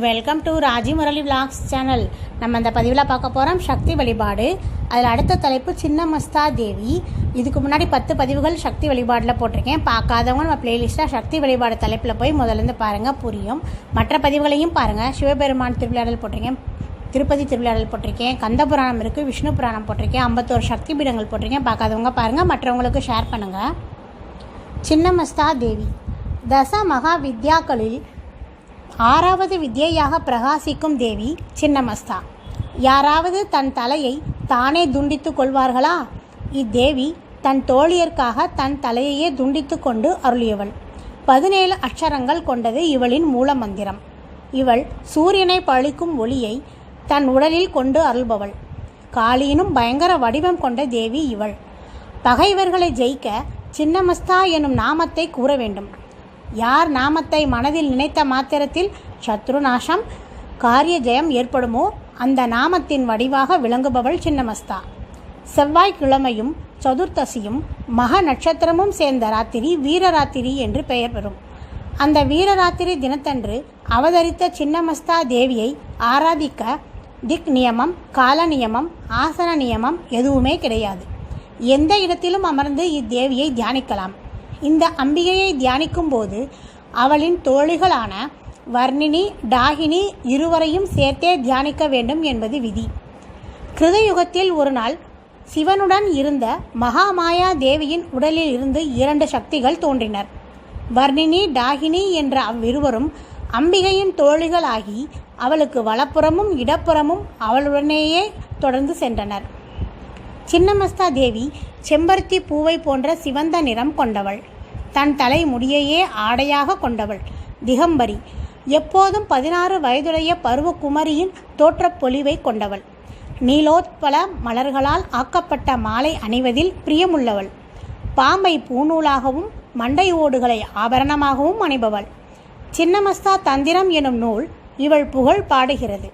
Welcome to Raji Murali vlogs channel. நம்ம இந்த பதிவில் பார்க்க போகிறோம் சக்தி வழிபாடு. அதில் அடுத்த தலைப்பு சின்னமஸ்தா தேவி. இதுக்கு முன்னாடி 10 பதிவுகள் சக்தி வழிபாடில் போட்டிருக்கேன். பார்க்காதவங்க நம்ம பிளேலிஸ்ட்டாக சக்தி வழிபாடு தலைப்பில் போய் முதலேருந்து பாருங்கள், புரியும். மற்ற பதிவுகளையும் பாருங்கள். சிவபெருமான் திருவிளையாடல் போட்டிருக்கேன், திருப்பதி திருவிளையாடல் போட்டிருக்கேன், கந்த புராணம் இருக்குது, விஷ்ணு புராணம் போட்டிருக்கேன், 51 சக்தி பீடங்கள் போட்டிருக்கேன். பார்க்காதவங்க பாருங்கள், மற்றவங்களுக்கு ஷேர் பண்ணுங்கள். சின்னமஸ்தா தேவி தச மகா வித்யாக்களில் 6வது வித்யையாக பிரகாசிக்கும் தேவி சின்னமஸ்தா. யாராவது தன் தலையை தானே துண்டித்து கொள்வார்களா? இத்தேவி தன் தோழியர்க்காக தன் தலையையே துண்டித்து கொண்டு அருளியவள். 17 அக்ஷரங்கள் கொண்டது இவளின் மூல மந்திரம். இவள் சூரியனை பழிக்கும் ஒளியை தன் உடலில் கொண்டு அருள்பவள். காளியினும் பயங்கர வடிவம் கொண்ட தேவி இவள். பகைவர்களை ஜெயிக்க சின்னமஸ்தா எனும் நாமத்தை கூற வேண்டும். யார் நாமத்தை மனதில் நினைத்த மாத்திரத்தில் சத்ருநாசம், காரிய ஜெயம் ஏற்படுமோ அந்த நாமத்தின் வடிவாக விளங்குபவள் சின்னமஸ்தா. செவ்வாய்க்கிழமையும் சதுர்த்தசியும் மக நட்சத்திரமும் சேர்ந்த ராத்திரி வீரராத்திரி என்று பெயர் பெறும். அந்த வீரராத்திரி தினத்தன்று அவதரித்த சின்னமஸ்தா தேவியை ஆராதிக்க திக் நியமம், கால நியமம், ஆசன நியமம் எதுவுமே கிடையாது. எந்த இடத்திலும் அமர்ந்து இத்தேவியை தியானிக்கலாம். இந்த அம்பிகையை தியானிக்கும் போது அவளின் தோழிகளான வர்ணினி, டாகினி இருவரையும் சேர்த்தே தியானிக்க வேண்டும் என்பது விதி. கிருதயுகத்தில் ஒரு நாள் சிவனுடன் இருந்த மகாமாயா தேவியின் உடலில் இருந்து 2 சக்திகள் தோன்றினர். வர்ணினி, டாகினி என்ற அவ்விருவரும் அம்பிகையின் தோழிகளாகி அவளுக்கு வலப்புறமும் இடப்புறமும் அவளுடனேயே தொடர்ந்து சென்றனர். சின்னமஸ்தா தேவி செம்பருத்தி பூவை போன்ற சிவந்த நிறம் கொண்டவள். தன் தலை முடியையே ஆடையாக கொண்டவள். திகம்பரி. எப்போதும் 16 வயதுடைய பருவகுமரியின் தோற்றப் பொலிவை கொண்டவள். நீலோத்பல மலர்களால் ஆக்கப்பட்ட மாலை அணிவதில் பிரியமுள்ளவள். பாம்பை பூநூலாகவும் மண்டை ஓடுகளை ஆபரணமாகவும் அணிபவள். சின்னமஸ்தா தந்திரம் எனும் நூல் இவள் புகழ் பாடுகிறது.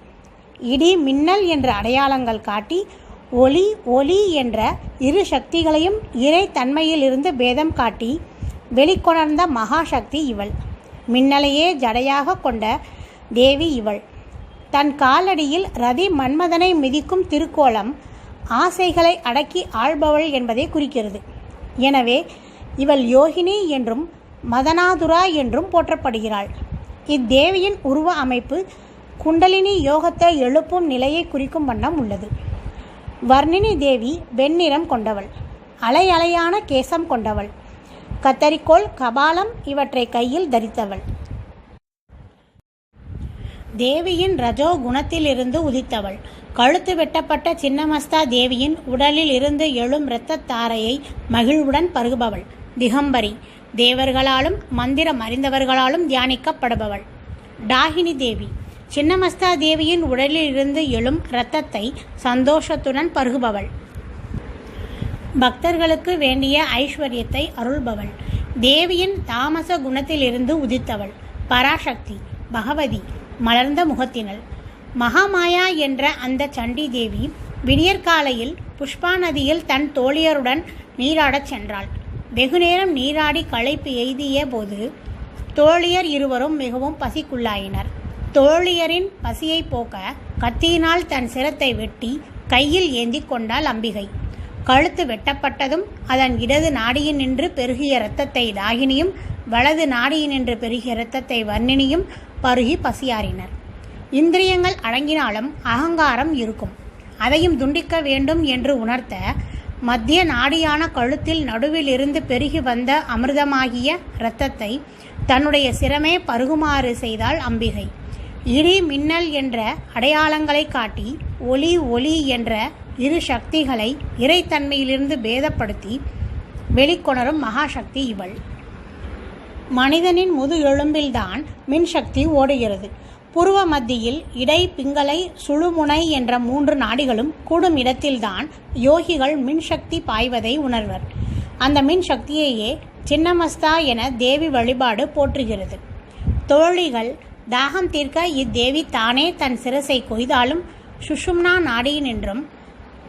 இடி, மின்னல் என்ற அடையாளங்கள் காட்டி ஒளி, ஒளி என்ற இரு சக்திகளையும் இறை தன்மையிலிருந்து பேதம் காட்டி வெளிக்கொணர்ந்த மகாசக்தி இவள். மின்னலையே ஜடையாக கொண்ட தேவி இவள். தன் காலடியில் ரதி மன்மதனை மிதிக்கும் திருக்கோலம் ஆசைகளை அடக்கி ஆள்பவள் என்பதை குறிக்கிறது. எனவே இவள் யோகினி என்றும் மதனாதுரா என்றும் போற்றப்படுகிறாள். இத்தேவியின் உருவ அமைப்பு குண்டலினி யோகத்தை எழுப்பும் நிலையை குறிக்கும் வண்ணம் உள்ளது. வர்ணினி தேவி வெண்ணிறம் கொண்டவள். அலை அலையான கேசம் கொண்டவள். கத்தரிக்கோள், கபாலம் இவற்றை கையில் தரித்தவள். தேவியின் ரஜோ குணத்திலிருந்து உதித்தவள். கழுத்து வெட்டப்பட்ட சின்னமஸ்தா தேவியின் உடலில் இருந்து எழும் இரத்தத்தாரையை மகிழ்வுடன் பருகுபவள். திகம்பரி. தேவர்களாலும் மந்திரம் அறிந்தவர்களாலும் தியானிக்கப்படுபவள். டாகினி தேவி. சின்னமஸ்தா தேவியின் உடலில் இருந்து எழும் இரத்தத்தை சந்தோஷத்துடன் பருகுபவள். பக்தர்களுக்கு வேண்டிய ஐஸ்வர்யத்தை அருள்பவள். தேவியின் தாமச குணத்திலிருந்து உதித்தவள். பராசக்தி. பகவதி. மலர்ந்த முகத்தினள். மகாமாயா என்ற அந்த சண்டி தேவி விடியற்காலையில் புஷ்பா நதியில் தன் தோழியருடன் நீராடச் சென்றாள். வெகுநேரம் நீராடி களைப்பு எய்திய போது தோழியர் இருவரும் மிகவும் பசிக்குள்ளாயினர். தோழியரின் பசியை போக்க கத்தியினால் தன் சிரத்தை வெட்டி கையில் ஏந்தி கொண்டாள் அம்பிகை. கழுத்து வெட்டப்பட்டதும் அதன் இடது நாடியினின்று பெருகிய இரத்தத்தை டாகினியும் வலது நாடியினின்று பெருகிய இரத்தத்தை வர்ணினியும் பருகி பசியாறினர். இந்திரியங்கள் அடங்கினாலும் அகங்காரம் இருக்கும். அதையும் துண்டிக்க வேண்டும் என்று உணர்த்த மத்திய நாடியான கழுத்தில் நடுவில் இருந்து பெருகி வந்த அமிர்தமாகிய இரத்தத்தை தன்னுடைய சிரமே பருகுமாறு செய்தாள் அம்பிகை. இடி, மின்னல் என்ற அடையாளங்களை காட்டி ஒளி, ஒளி என்ற இரு சக்திகளை இறைத்தன்மையிலிருந்து பேதப்படுத்தி வெளிக்கொணரும் மகாசக்தி இவள். மனிதனின் முது எலும்பில்தான் மின்சக்தி ஓடுகிறது. புருவ மத்தியில் இடை, பிங்களை, சுழுமுனை என்ற 3 நாடிகளும் கூடும் இடத்தில்தான் யோகிகள் மின்சக்தி பாய்வதை உணர்வர். அந்த மின்சக்தியையே சின்னமஸ்தா என தேவி வழிபாடு போற்றுகிறது. தோழிகள் தாகம் தீர்க்க இத்தேவி தானே தன் சிரசை கொய்தாலும் சுஷும்னா நாடியினின்றும்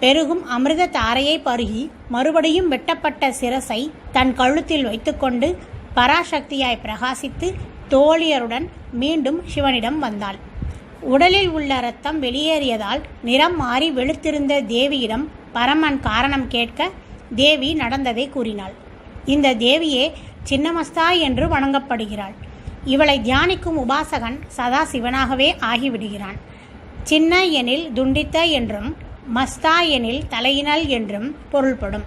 பெருகும் அமிர்த தாரையை பருகி மறுபடியும் வெட்டப்பட்ட சிரசை தன் கழுத்தில் வைத்துக்கொண்டு பராசக்தியாய் பிரகாசித்து தோழியருடன் மீண்டும் சிவனிடம் வந்தாள். உடலில் உள்ள இரத்தம் வெளியேறியதால் நிறம் மாறி வெளுத்திருந்த தேவியிடம் பரமன் காரணம் கேட்க தேவி நடந்ததை கூறினாள். இந்த தேவியே சின்னமஸ்தா என்று வணங்கப்படுகிறாள். இவளை தியானிக்கும் உபாசகன் சதா சிவனாகவே ஆகிவிடுகிறான். சின்ன எனில் துண்டித்த என்றும் மஸ்தா எனில் தலையினல் என்றும் பொருள்படும்.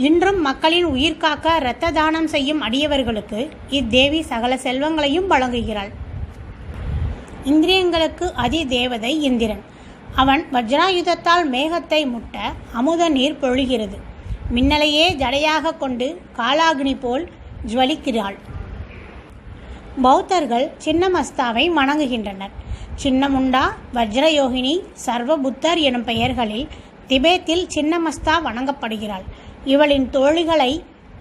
இன்றும் மக்களின் உயிர் காக்க இரத்த தானம் செய்யும் அடியவர்களுக்கு இத்தேவி சகல செல்வங்களையும் வழங்குகிறாள். இந்திரியங்களுக்கு அதி தேவதை இந்திரன். அவன் வஜ்ராயுதத்தால் மேகத்தை முட்ட அமுத நீர் பொழிகிறது. மின்னலையே ஜடையாக கொண்டு காலாக்னி போல் ஜுவலிக்கிறாள். பௌத்தர்கள் சின்னமஸ்தாவை வணங்குகின்றனர். சின்னமுண்டா, வஜ்ரயோகினி, சர்வபுத்தர் எனும் பெயர்களில் திபேத்தில் சின்னமஸ்தா வணங்கப்படுகிறாள். இவளின் தோழிகளை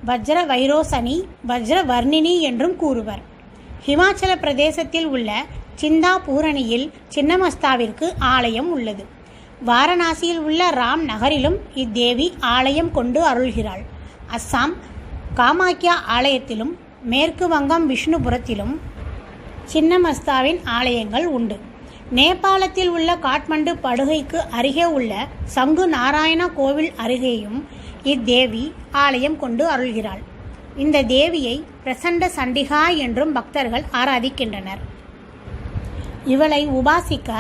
வஜ்ர வைரோசனி, வஜ்ர வர்ணினி என்றும் கூறுவர். ஹிமாச்சல பிரதேசத்தில் உள்ள சிந்தா பூரணியில் சின்னமஸ்தாவிற்கு ஆலயம் உள்ளது. வாரணாசியில் உள்ள ராம் நகரிலும் இத்தேவி ஆலயம் கொண்டு அருள்கிறாள். அஸ்ஸாம் காமாக்கியா ஆலயத்திலும் மேற்கு வங்கம் விஷ்ணுபுரத்திலும் சின்னமஸ்தாவின் ஆலயங்கள் உண்டு. நேபாளத்தில் உள்ள காட்மண்டு படுகைக்கு அருகே உள்ள சங்கு நாராயண கோவில் அருகேயும் இத்தேவி ஆலயம் கொண்டு அருள்கிறாள். இந்த தேவியை பிரசண்ட சண்டிகா என்றும் பக்தர்கள் ஆராதிக்கின்றனர். இவளை உபாசிக்க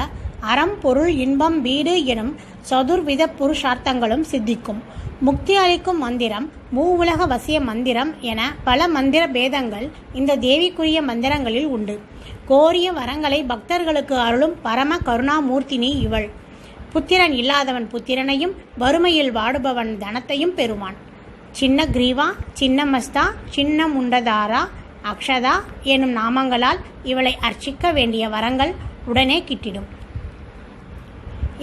அறம், பொருள், இன்பம், வீடு எனும் சதுர்வித புருஷார்த்தங்களும் சித்திக்கும். முக்தி அளிக்கும் மந்திரம், மூவுலக வசிய மந்திரம் என பல மந்திர பேதங்கள் இந்த தேவிக்குரிய மந்திரங்களில் உண்டு. கோரிய வரங்களை பக்தர்களுக்கு அருளும் பரம கருணாமூர்த்தினி இவள். புத்திரன் இல்லாதவன் புத்திரனையும், வறுமையில் வாடுபவன் தனத்தையும் பெறுவான். சின்ன கிரீவா, சின்னமஸ்தா, சின்ன முண்டதாரா, அக்ஷதா எனும் நாமங்களால் இவளை அர்ச்சிக்க வேண்டிய வரங்கள் உடனே கிட்டிடும்.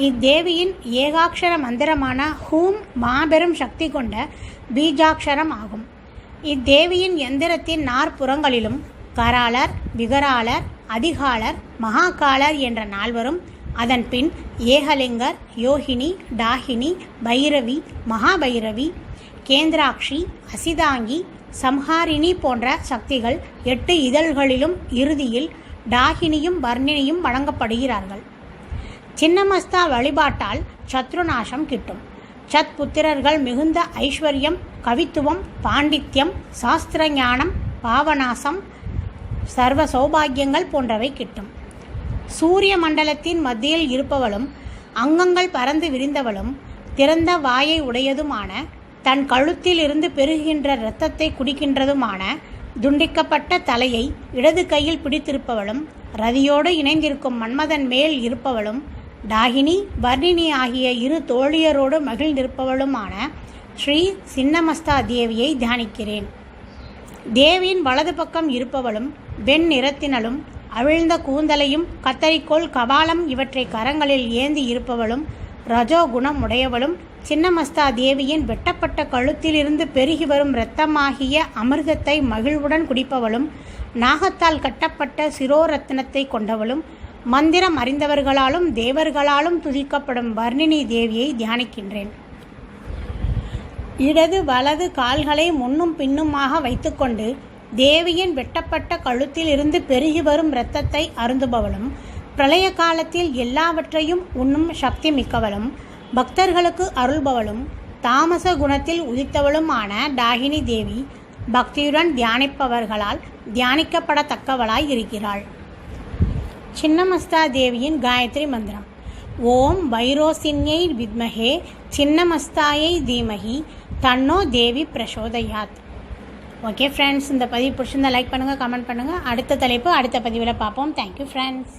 இத்தேவியின் ஏகாட்சர மந்திரமான ஹூம் மாபெரும் சக்தி கொண்ட பீஜாட்சரம் ஆகும். இத்தேவியின் எந்திரத்தின் நாற்புறங்களிலும் கராளர், விகராளர், அதிகாலர், மகாகாலர் என்ற நால்வரும், அதன் பின் ஏகலிங்கர், யோகினி, டாகினி, பைரவி, மகாபைரவி, கேந்திராட்சி, அசிதாங்கி, சம்ஹாரிணி போன்ற சக்திகள் 8 இதழ்களிலும் இறுதியில் டாகினியும் வர்ணினியும் வழங்கப்படுகிறார்கள். சின்னமஸ்தா வழிபாட்டால் சத்ருநாசம் கிட்டும். சத் புத்திரர்கள் மிகுந்த ஐஸ்வர்யம், கவித்துவம், பாண்டித்யம், சாஸ்திர ஞானம், பாவநாசம், சர்வ சௌபாகியங்கள் போன்றவை கிட்டும். சூரிய மண்டலத்தின் மத்தியில் இருப்பவளும், அங்கங்கள் பறந்து விரிந்தவளும், திறந்த வாயை உடையதுமான, தன் கழுத்தில் இருந்து பெருகின்ற இரத்தத்தை குடிக்கின்றதுமான, துண்டிக்கப்பட்ட தலையை இடது கையில் பிடித்திருப்பவளும், ரதியோடு இணைந்திருக்கும் மன்மதன் மேல் இருப்பவளும், டாகினி, வர்ணினி ஆகிய 2 தோழியரோடு மகிழ்ந்திருப்பவளுமான ஸ்ரீ சின்னமஸ்தா தேவியை தியானிக்கிறேன். தேவியின் வலது பக்கம் இருப்பவளும், வெண் நிறத்தினளும், அவிழ்ந்த கூந்தலையும், கத்தரிக்கோள், கபாலம் இவற்றை கரங்களில் ஏந்தி இருப்பவளும், ரஜோகுணம் உடையவளும், சின்னமஸ்தா தேவியின் வெட்டப்பட்ட கழுத்திலிருந்து பெருகி வரும் இரத்தமாகிய அமிர்தத்தை மகிழ்வுடன் குடிப்பவளும், நாகத்தால் கட்டப்பட்ட சிரோரத்னத்தை கொண்டவளும், மந்திரம் அறிந்தவர்களாலும் தேவர்களாலும் துதிக்கப்படும் வர்ணினி தேவியை தியானிக்கின்றேன். இடது வலது கால்களை முன்னும் பின்னுமாக வைத்துக்கொண்டு தேவியின் வெட்டப்பட்ட கழுத்தில் இருந்து பெருகி வரும் இரத்தத்தை அருந்துபவளும், பிரளய காலத்தில் எல்லாவற்றையும் உண்ணும் சக்தி மிக்கவளும், பக்தர்களுக்கு அருள்பவளும், தாமச குணத்தில் உதித்தவளுமான டாகினி தேவி பக்தியுடன் தியானிப்பவர்களால் தியானிக்கப்படத்தக்கவளாய் இருக்கிறாள். சின்னமஸ்தா தேவியின் காயத்ரி மந்திரம். ஓம் வைரோசின்யை வித்மஹே சின்னமஸ்தாயை தீமஹி தன்னோ தேவி பிரசோதயாத். ஓகே ஃப்ரெண்ட்ஸ், இந்த பதிவு பிடிச்சிருந்தா லைக் பண்ணுங்கள், கமெண்ட் பண்ணுங்கள். அடுத்த தலைப்பு அடுத்த பதிவில் பார்ப்போம். Thank you friends.